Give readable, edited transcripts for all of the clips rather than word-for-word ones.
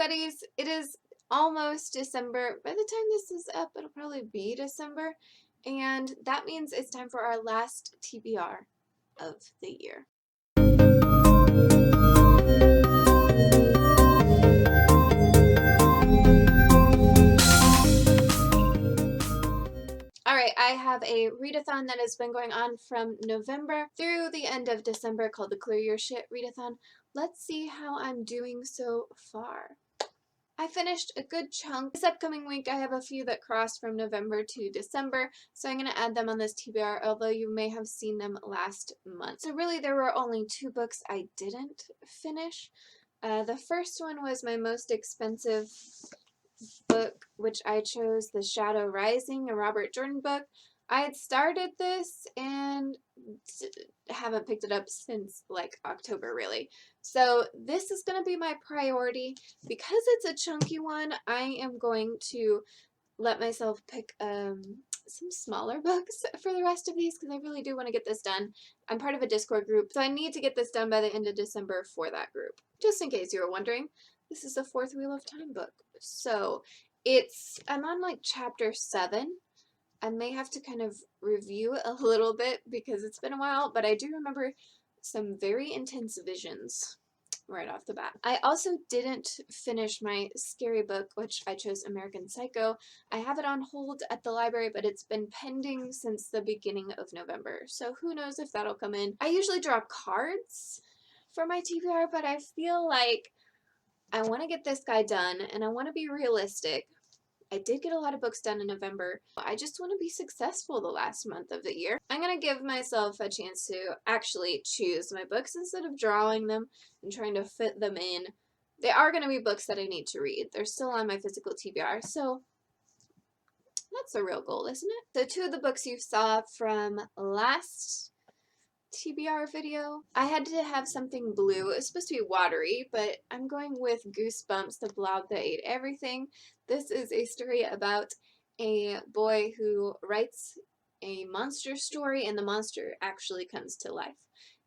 buddies, it is almost December. By the time this is up, it'll probably be December. And that means it's time for our last TBR of the year. Alright, I have a readathon that has been going on from November through the end of December called the Clear Your Shit Readathon. Let's see how I'm doing so far. I finished a good chunk. This upcoming week I have a few that cross from November to December, so I'm going to add them on this TBR, although you may have seen them last month. So really there were only 2 books I didn't finish. The first one was my most expensive book, which I chose The Shadow Rising, a Robert Jordan book. I had started this and haven't picked it up since like October really. So this is going to be my priority. Because it's a chunky one, I am going to let myself pick some smaller books for the rest of these because I really do want to get this done. I'm part of a Discord group, so I need to get this done by the end of December for that group. Just in case you were wondering, this is the Fourth Wheel of Time book. So I'm on like chapter 7. I may have to kind of review a little bit because it's been a while, but I do remember some very intense visions right off the bat. I also didn't finish my scary book, which I chose American Psycho. I have it on hold at the library, but it's been pending since the beginning of November, so who knows if that'll come in. I usually draw cards for my TBR, but I feel like I want to get this guy done, and I want to be realistic. I did get a lot of books done in November. I just want to be successful the last month of the year. I'm going to give myself a chance to actually choose my books instead of drawing them and trying to fit them in. They are going to be books that I need to read. They're still on my physical TBR, so that's the real goal, isn't it? So 2 of the books you saw from last TBR video, I had to have something blue. It was supposed to be watery, but I'm going with Goosebumps, the Blob That Ate Everything. This is a story about a boy who writes a monster story and the monster actually comes to life.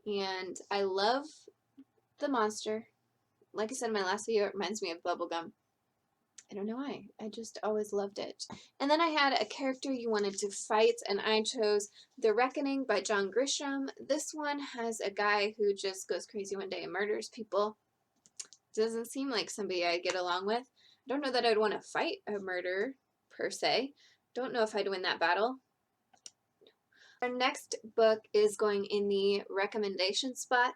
And I love the monster. Like I said in my last video, it reminds me of bubblegum. I don't know why. I just always loved it. And then I had a character you wanted to fight, and I chose The Reckoning by John Grisham. This one has a guy who just goes crazy one day and murders people. Doesn't seem like somebody I'd get along with. I don't know that I'd want to fight a murderer, per se. Don't know if I'd win that battle. Our next book is going in the recommendation spot.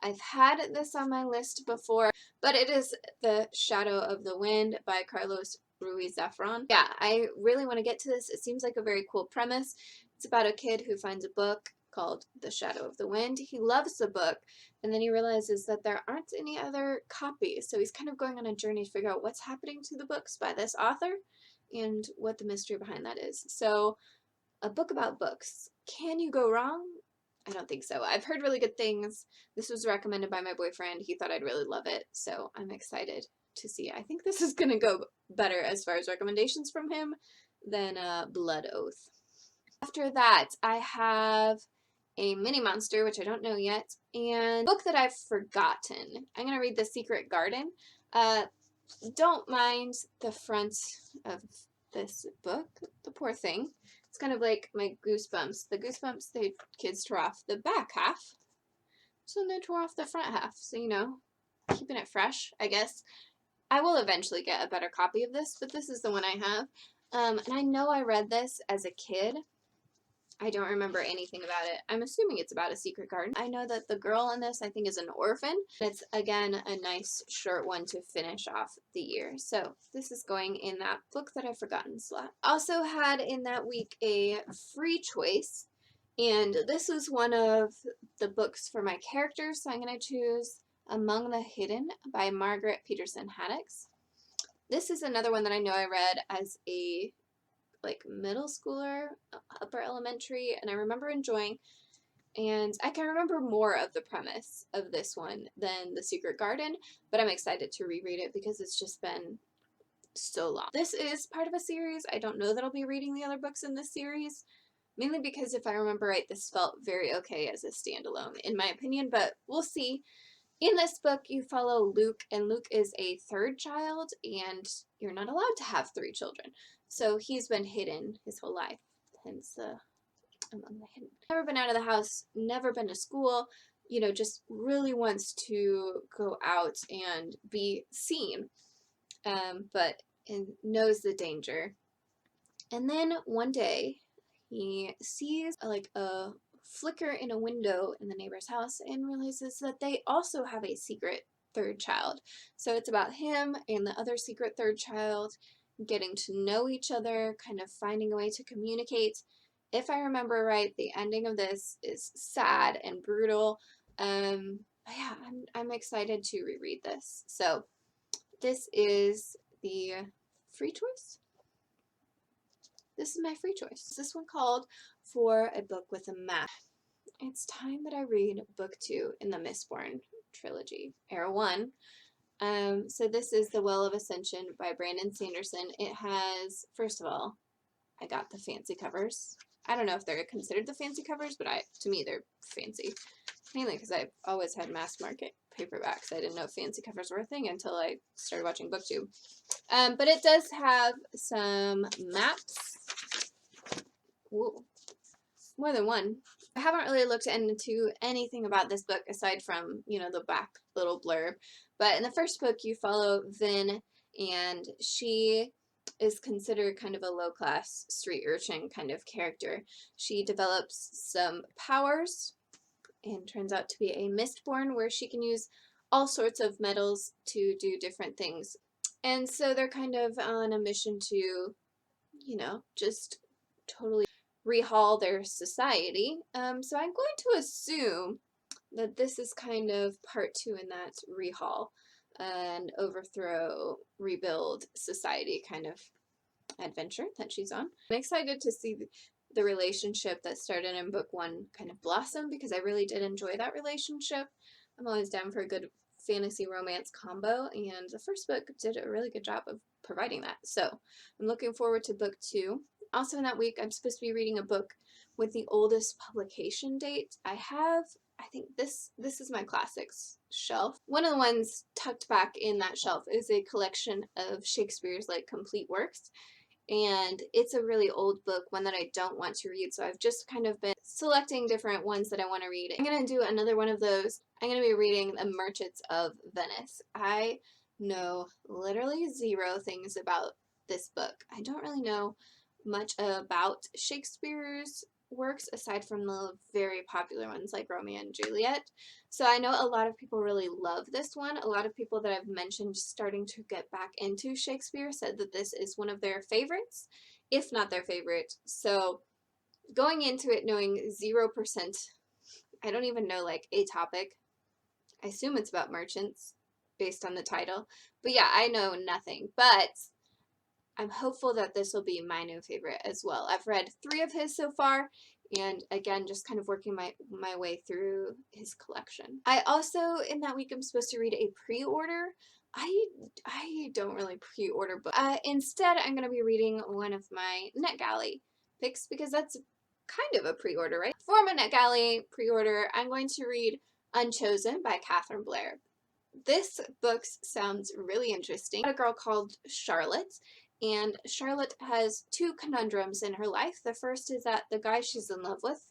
I've had this on my list before, but it is The Shadow of the Wind by Carlos Ruiz Zafran. Yeah, I really want to get to this. It seems like a very cool premise. It's about a kid who finds a book called The Shadow of the Wind. He loves the book, and then he realizes that there aren't any other copies, so he's kind of going on a journey to figure out what's happening to the books by this author and what the mystery behind that is. So, a book about books. Can you go wrong? I don't think so. I've heard really good things. This was recommended by my boyfriend. He thought I'd really love it, so I'm excited to see. I think this is going to go better as far as recommendations from him than Blood Oath. After that, I have a mini monster, which I don't know yet, and a book that I've forgotten. I'm going to read The Secret Garden. Don't mind the front of this book. The poor thing. It's kind of like my Goosebumps. The Goosebumps, the kids tore off the back half, so they tore off the front half. So, you know, keeping it fresh, I guess. I will eventually get a better copy of this, but this is the one I have. And I know I read this as a kid. I don't remember anything about it. I'm assuming it's about a secret garden. I know that the girl in this, I think, is an orphan. It's, again, a nice short one to finish off the year. So this is going in that book that I've forgotten slot. Also had in that week a free choice. And this is one of the books for my characters. So I'm going to choose Among the Hidden by Margaret Peterson Haddix. This is another one that I know I read as a middle schooler, upper elementary, and I remember enjoying, and I can remember more of the premise of this one than The Secret Garden, but I'm excited to reread it because it's just been so long. This is part of a series. I don't know that I'll be reading the other books in this series, mainly because if I remember right, this felt very okay as a standalone, in my opinion, but we'll see. In this book, you follow Luke, and Luke is a third child, and you're not allowed to have three children. So he's been hidden his whole life, hence among the hidden. Never been out of the house, never been to school, you know, just really wants to go out and be seen, but knows the danger. And then one day, he sees like a flicker in a window in the neighbor's house and realizes that they also have a secret third child. So it's about him and the other secret third child getting to know each other, kind of finding a way to communicate. If I remember right, the ending of this is sad and brutal. But yeah, I'm excited to reread this. So this is the free choice. This is my free choice. This one called For a Book with a Map. It's time that I read book 2 in the Mistborn trilogy, Era 1. So this is The Well of Ascension by Brandon Sanderson. It has, first of all, I got the fancy covers. I don't know if they're considered the fancy covers, but to me they're fancy. Mainly because I've always had mass market paperbacks. I didn't know fancy covers were a thing until I started watching BookTube. But it does have some maps. Ooh, more than one. I haven't really looked into anything about this book aside from, you know, the back little blurb. But in the first book, you follow Vin, and she is considered kind of a low-class street urchin kind of character. She develops some powers and turns out to be a Mistborn, where she can use all sorts of metals to do different things. And so they're kind of on a mission to, you know, just totally rehaul their society. So I'm going to assume that this is kind of part 2 in that rehaul and overthrow, rebuild society kind of adventure that she's on. I'm excited to see the relationship that started in book 1 kind of blossom, because I really did enjoy that relationship. I'm always down for a good fantasy romance combo, and the first book did a really good job of providing that. So I'm looking forward to book 2. Also in that week, I'm supposed to be reading a book with the oldest publication date. I think this is my classics shelf. One of the ones tucked back in that shelf is a collection of Shakespeare's like complete works. And it's a really old book, one that I don't want to read, so I've just kind of been selecting different ones that I want to read. I'm going to do another one of those. I'm going to be reading The Merchants of Venice. I know literally 0 things about this book. I don't really know much about Shakespeare's works aside from the very popular ones like Romeo and Juliet. So I know a lot of people really love this one. A lot of people that I've mentioned starting to get back into Shakespeare said that this is one of their favorites, if not their favorite. So going into it knowing 0%, I don't even know like a topic. I assume it's about merchants based on the title. But yeah, I know nothing. But I'm hopeful that this will be my new favorite as well. I've read 3 of his so far, and again, just kind of working my way through his collection. I also, in that week, I'm supposed to read a pre-order. I don't really pre-order books. Instead, I'm going to be reading one of my NetGalley picks, because that's kind of a pre-order, right? For my NetGalley pre-order, I'm going to read Unchosen by Catherine Blair. This book sounds really interesting. A girl called Charlotte, and Charlotte has 2 conundrums in her life. The first is that the guy she's in love with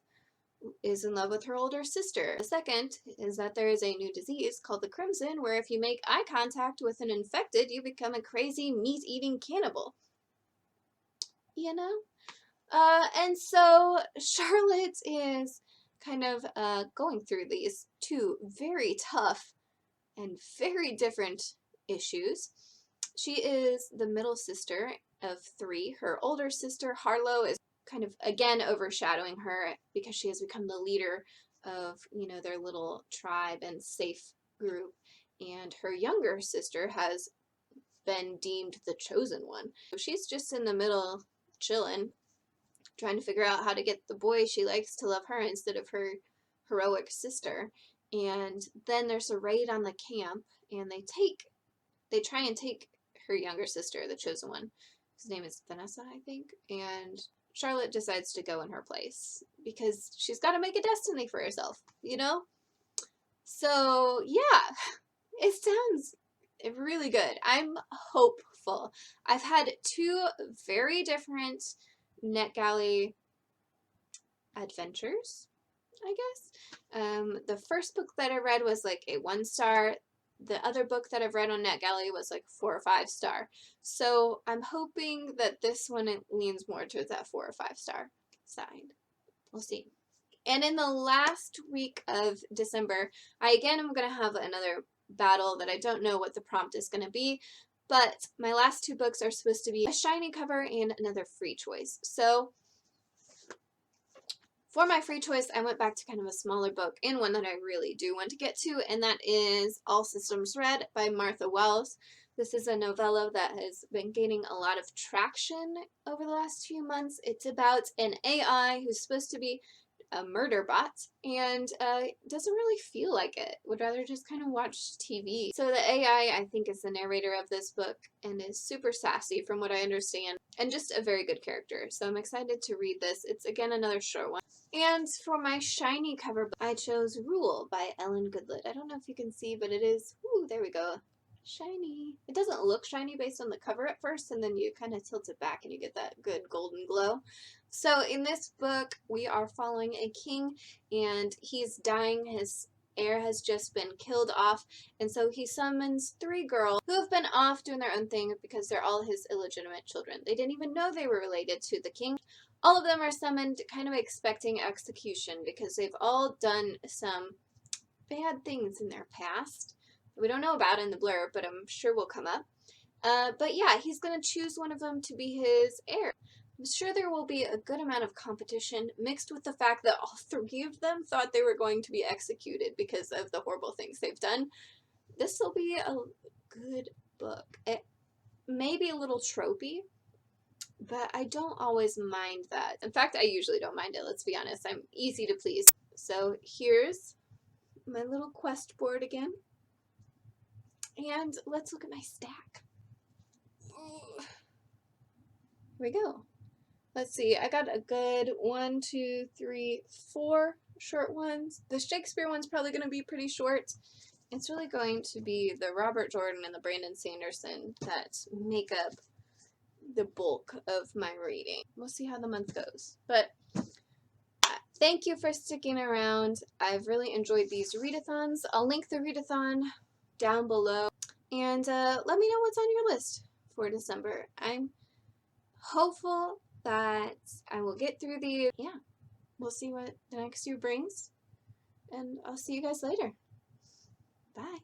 is in love with her older sister. The second is that there is a new disease called the Crimson, where if you make eye contact with an infected, you become a crazy meat-eating cannibal. You know? And so Charlotte is kind of going through these 2 very tough and very different issues. She is the middle sister of 3. Her older sister, Harlow, is kind of, again, overshadowing her because she has become the leader of, you know, their little tribe and safe group. And her younger sister has been deemed the chosen one. So she's just in the middle, chilling, trying to figure out how to get the boy she likes to love her instead of her heroic sister. And then there's a raid on the camp, and they try and take her younger sister, the chosen one. His name is Vanessa, I think. And Charlotte decides to go in her place because she's got to make a destiny for herself, you know? So yeah, it sounds really good. I'm hopeful. I've had two very different NetGalley adventures, I guess. The first book that I read was like a 1-star. The other book that I've read on NetGalley was like 4 or 5-star. So I'm hoping that this one leans more towards that 4 or 5-star side. We'll see. And in the last week of December, I again am going to have another battle that I don't know what the prompt is going to be, but my last two books are supposed to be a shiny cover and another free choice. So for my free choice, I went back to kind of a smaller book and one that I really do want to get to, and that is All Systems Red by Martha Wells. This is a novella that has been gaining a lot of traction over the last few months. It's about an AI who's supposed to be a murder bot and doesn't really feel like it. Would rather just kind of watch TV. So the AI, I think, is the narrator of this book and is super sassy from what I understand and just a very good character. So I'm excited to read this. It's again another short one. And for my shiny cover book, I chose Rule by Ellen Goodlett. I don't know if you can see, but it is, ooh, there we go. Shiny. It doesn't look shiny based on the cover at first, and then you kind of tilt it back and you get that good golden glow. So in this book, we are following a king, and he's dying. His heir has just been killed off, and so he summons 3 girls who have been off doing their own thing because they're all his illegitimate children. They didn't even know they were related to the king. All of them are summoned kind of expecting execution because they've all done some bad things in their past we don't know about in the blurb, but I'm sure will come up. But yeah, he's going to choose one of them to be his heir. I'm sure there will be a good amount of competition mixed with the fact that all 3 of them thought they were going to be executed because of the horrible things they've done. This will be a good book. It may be a little tropey, but I don't always mind that. In fact, I usually don't mind it, let's be honest. I'm easy to please. So here's my little quest board again. And let's look at my stack. Here we go. Let's see, I got a good 1, 2, 3, 4 short ones. The Shakespeare one's probably going to be pretty short. It's really going to be the Robert Jordan and the Brandon Sanderson that make up the bulk of my reading. We'll see how the month goes. But thank you for sticking around. I've really enjoyed these readathons. I'll link the readathon down below. And let me know what's on your list for December. I'm hopeful that I will get through these. Yeah, we'll see what the next year brings. And I'll see you guys later. Bye.